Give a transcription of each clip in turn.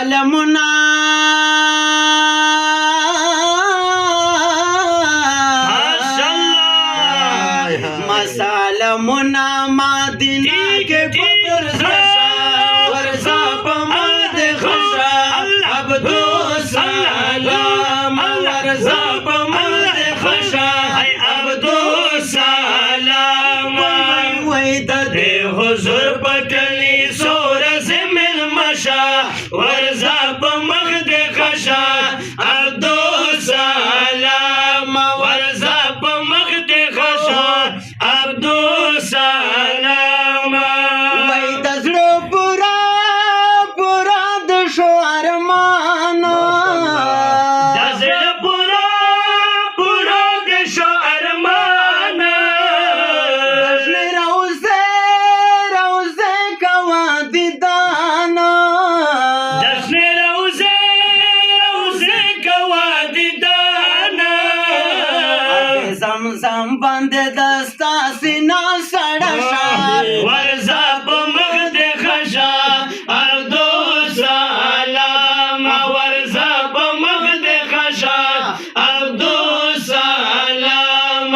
سلامنا مسالمنا مدینه کې پر زړه ورځه په مد خوشا عبدو سلام ورځه په مد خوشا عبدو سلام وای د حضور پټلی سور زمل مشا ورځه په مد خوشا عبدو سلام ورځه په مد خوشا عبدو سلام وای د زړه پورا پورا د شو ارمان د زړه پورا پورا د شو ارمان دشنه روزه روزه کوا دیدان دشنه روزه روزه کوا دیدان زمزم باندې دستا سینا سړه ورځه په مخ دې خشا عبدو سلام ورځه په مخ دې خشا عبدو سلام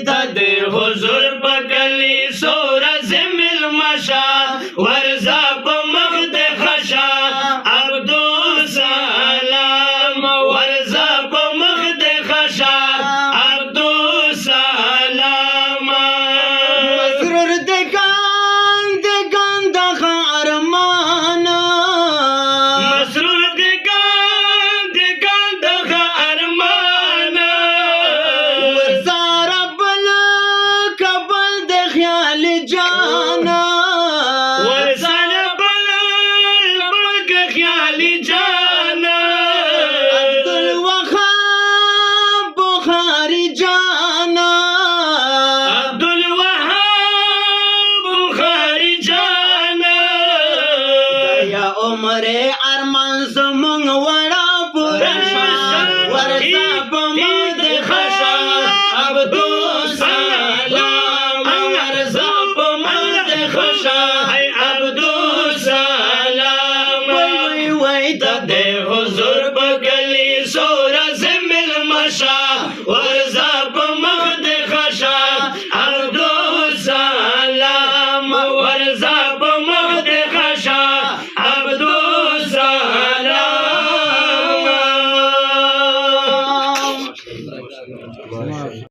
د دې حضور په کلی سور زمل مشا ورځه په مخ دې خشا عبدو سلام ورځه په مخ دې خشا عبدو سلام مسرور دکان دکان دخ ارمان مسرور دکان دکان دخ ارمان ورزار بل کبل د خیال جانا ورزار بل بل خیال جانا عبدالوهاب بخاری جانا عبدالوهاب بخاری جانا یا عمر ارمان زمون وڑا پورشا ورزا بمد خشا عبدو سلام ورزا بمد خشا عبدو سلام وی وی د حضور